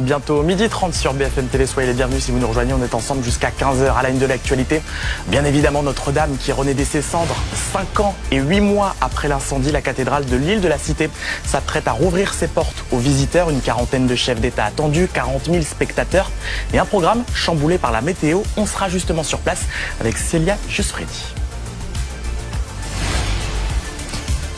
Bientôt 12h30 sur BFM TV. Soyez les bienvenus si vous nous rejoignez. On est ensemble jusqu'à 15h à la une de l'actualité. Bien évidemment, Notre-Dame qui renaît de ses cendres. 5 ans et 8 mois après l'incendie, la cathédrale de l'île de la Cité s'apprête à rouvrir ses portes aux visiteurs. Une quarantaine de chefs d'État attendus, 40 000 spectateurs et un programme chamboulé par la météo. On sera justement sur place avec Célia Jusfredi.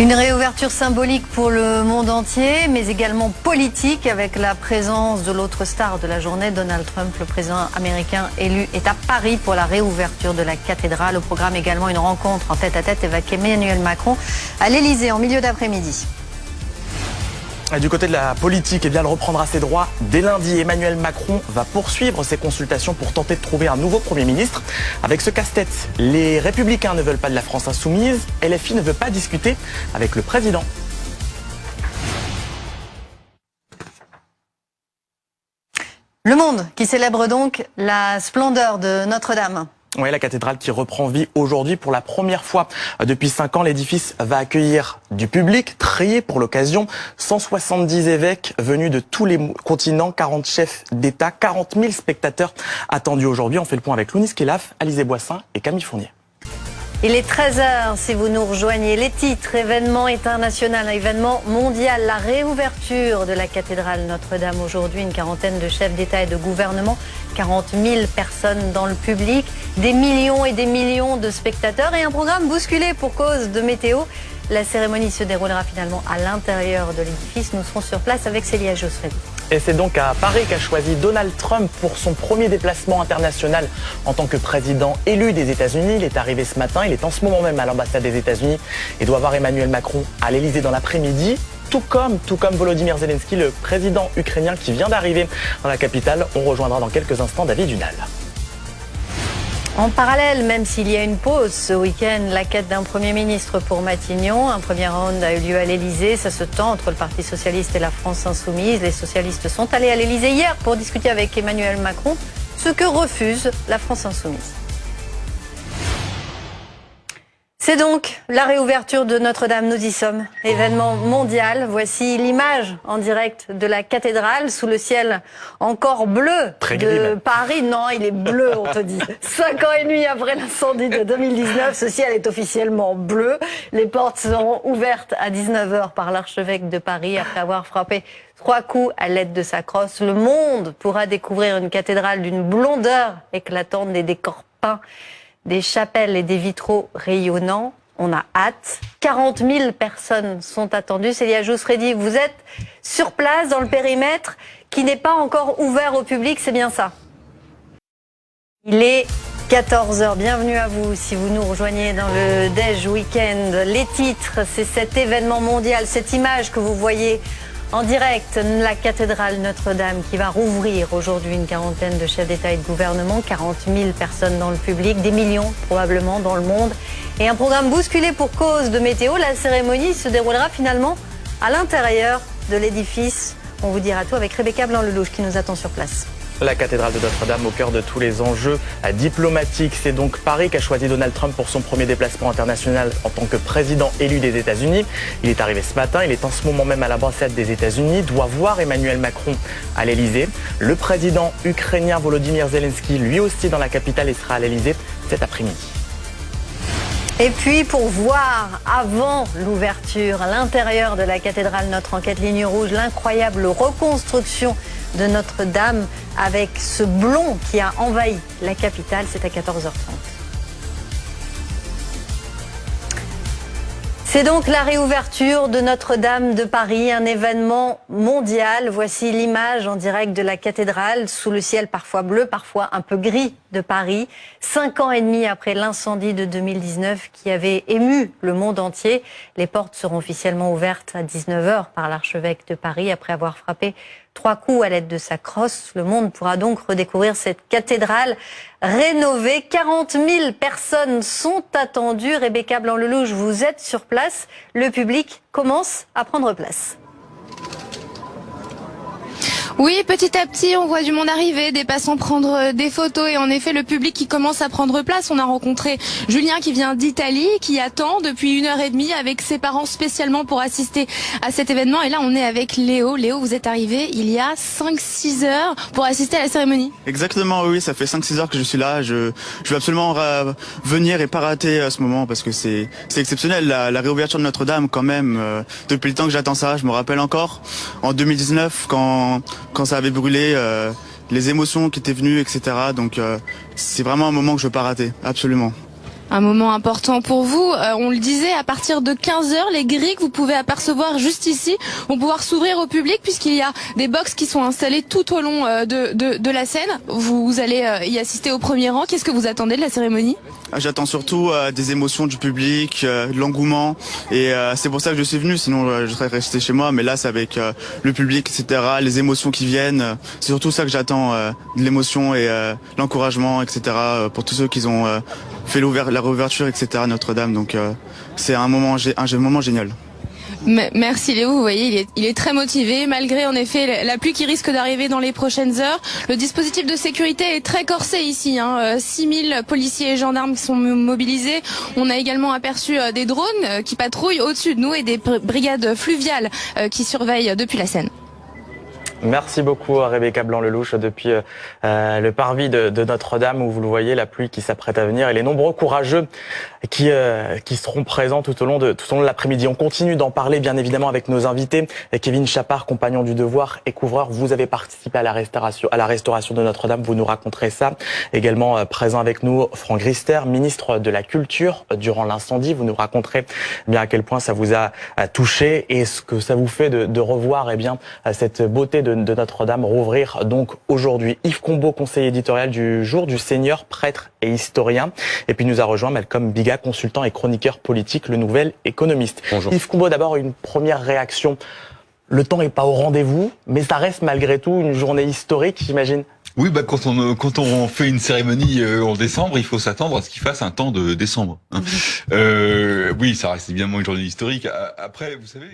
Une réouverture symbolique pour le monde entier, mais également politique avec la présence de l'autre star de la journée, Donald Trump, le président américain élu, est à Paris pour la réouverture de la cathédrale. Au programme également une rencontre en tête-à-tête avec Emmanuel Macron à l'Elysée en milieu d'après-midi. Et du côté de la politique, eh bien, elle reprendra ses droits dès lundi. Emmanuel Macron va poursuivre ses consultations pour tenter de trouver un nouveau Premier ministre. Avec ce casse-tête, les Républicains ne veulent pas de la France insoumise. LFI ne veut pas discuter avec le président. Le Monde qui célèbre donc la splendeur de Notre-Dame. Oui, la cathédrale qui reprend vie aujourd'hui pour la première fois depuis 5 ans. L'édifice va accueillir du public trié pour l'occasion. 170 évêques venus de tous les continents, 40 chefs d'État, 40 000 spectateurs attendus aujourd'hui. On fait le point avec Lounis Kelaf, Alizé Boissin et Camille Fournier. Il est 13h si vous nous rejoignez. Les titres, événement international, événement mondial, la réouverture de la cathédrale Notre-Dame aujourd'hui, une quarantaine de chefs d'État et de gouvernement, 40 000 personnes dans le public, des millions et des millions de spectateurs et un programme bousculé pour cause de météo. La cérémonie se déroulera finalement à l'intérieur de l'édifice. Nous serons sur place avec Célia Jusfredi. Et c'est donc à Paris qu'a choisi Donald Trump pour son premier déplacement international en tant que président élu des États-Unis. Il est arrivé ce matin, il est en ce moment même à l'ambassade des États-Unis et doit voir Emmanuel Macron à l'Elysée dans l'après-midi. Tout comme Volodymyr Zelensky, le président ukrainien qui vient d'arriver dans la capitale. On rejoindra dans quelques instants David Dunal. En parallèle, même s'il y a une pause ce week-end, la quête d'un Premier ministre pour Matignon. Un premier round a eu lieu à l'Elysée. Ça se tend entre le Parti socialiste et la France insoumise. Les socialistes sont allés à l'Elysée hier pour discuter avec Emmanuel Macron, ce que refuse la France insoumise. C'est donc la réouverture de Notre-Dame, nous y sommes. Événement mondial, voici l'image en direct de la cathédrale sous le ciel encore bleu de Paris. Non, il est bleu, on te dit. 5 ans et demi après l'incendie de 2019, ce ciel est officiellement bleu. Les portes seront ouvertes à 19h par l'archevêque de Paris après avoir frappé 3 coups à l'aide de sa crosse. Le monde pourra découvrir une cathédrale d'une blondeur éclatante, des décors peints, des chapelles et des vitraux rayonnants. On a hâte. 40 000 personnes sont attendues. Célia Jusfredi, vous êtes sur place dans le périmètre qui n'est pas encore ouvert au public, c'est bien ça? Il est 14h. Bienvenue à vous si vous nous rejoignez dans le Déj Week-end. Les titres, c'est cet événement mondial, cette image que vous voyez en direct, la cathédrale Notre-Dame qui va rouvrir aujourd'hui, une quarantaine de chefs d'État et de gouvernement, 40 000 personnes dans le public, des millions probablement dans le monde. Et un programme bousculé pour cause de météo. La cérémonie se déroulera finalement à l'intérieur de l'édifice. On vous dira tout avec Rebecca Blanc-Lelouch qui nous attend sur place. La cathédrale de Notre-Dame au cœur de tous les enjeux diplomatiques. C'est donc Paris qu'a choisi Donald Trump pour son premier déplacement international en tant que président élu des États-Unis. Il est arrivé ce matin, il est en ce moment même à l'ambassade des États-Unis, doit voir Emmanuel Macron à l'Elysée. Le président ukrainien Volodymyr Zelensky, lui aussi dans la capitale, et sera à l'Elysée cet après-midi. Et puis pour voir avant l'ouverture à l'intérieur de la cathédrale, notre enquête Ligne Rouge, l'incroyable reconstruction de Notre-Dame avec ce blond qui a envahi la capitale, c'est à 14h30. C'est donc la réouverture de Notre-Dame de Paris, un événement mondial. Voici l'image en direct de la cathédrale sous le ciel parfois bleu, parfois un peu gris de Paris. 5 ans et demi après l'incendie de 2019 qui avait ému le monde entier. Les portes seront officiellement ouvertes à 19h par l'archevêque de Paris après avoir frappé 3 coups à l'aide de sa crosse. Le monde pourra donc redécouvrir cette cathédrale rénovée. 40 000 personnes sont attendues. Rebecca Blanc-Lelouch, vous êtes sur place. Le public commence à prendre place. Oui, petit à petit, on voit du monde arriver, des passants prendre des photos et en effet, le public qui commence à prendre place. On a rencontré Julien qui vient d'Italie, qui attend depuis 1h30 avec ses parents spécialement pour assister à cet événement. Et là, on est avec Léo. Léo, vous êtes arrivé il y a 5-6 heures pour assister à la cérémonie. Exactement, oui, ça fait 5-6 heures que je suis là. Je veux absolument venir et pas rater ce moment parce que c'est exceptionnel. La réouverture de Notre-Dame, quand même, depuis le temps que j'attends ça, je me rappelle encore en 2019 quand ça avait brûlé, les émotions qui étaient venues, etc. Donc c'est vraiment un moment que je veux pas rater, absolument. Un moment important pour vous. On le disait, à partir de 15h, les grilles que vous pouvez apercevoir juste ici vont pouvoir s'ouvrir au public puisqu'il y a des box qui sont installées tout au long de la scène. Vous allez y assister au premier rang. Qu'est-ce que vous attendez de la cérémonie ? J'attends surtout des émotions du public, de l'engouement, et c'est pour ça que je suis venu, sinon je serais resté chez moi, mais là c'est avec le public, etc., les émotions qui viennent, c'est surtout ça que j'attends, de l'émotion et l'encouragement, etc., pour tous ceux qui ont fait la réouverture, etc., à Notre-Dame, donc c'est un moment génial. Merci Léo, vous voyez, il est très motivé, malgré en effet la pluie qui risque d'arriver dans les prochaines heures. Le dispositif de sécurité est très corsé ici, 6000 policiers et gendarmes qui sont mobilisés. On a également aperçu des drones qui patrouillent au-dessus de nous et des brigades fluviales qui surveillent depuis la Seine. Merci beaucoup Rebecca Blanc-Lelouch depuis le parvis de Notre-Dame où vous le voyez, la pluie qui s'apprête à venir et les nombreux courageux qui seront présents tout au long de l'après-midi. On continue d'en parler bien évidemment avec nos invités. Kevin Chapard, compagnon du devoir et couvreur, vous avez participé à la restauration de Notre-Dame, vous nous raconterez ça. Également présent avec nous Franck Riester, ministre de la Culture durant l'incendie. Vous nous raconterez bien à quel point ça vous a touché et ce que ça vous fait de revoir cette beauté de Notre-Dame rouvrir donc aujourd'hui. Yves Combeau, conseiller éditorial du Jour du Seigneur, prêtre et historien. Et puis nous a rejoint Malcolm Biga, consultant et chroniqueur politique, le Nouvel Économiste. Bonjour. Yves Combeau, d'abord une première réaction. Le temps n'est pas au rendez-vous, mais ça reste malgré tout une journée historique, j'imagine. Oui, quand on fait une cérémonie en décembre, il faut s'attendre à ce qu'il fasse un temps de décembre. Oui, ça reste évidemment une journée historique. Après, vous savez...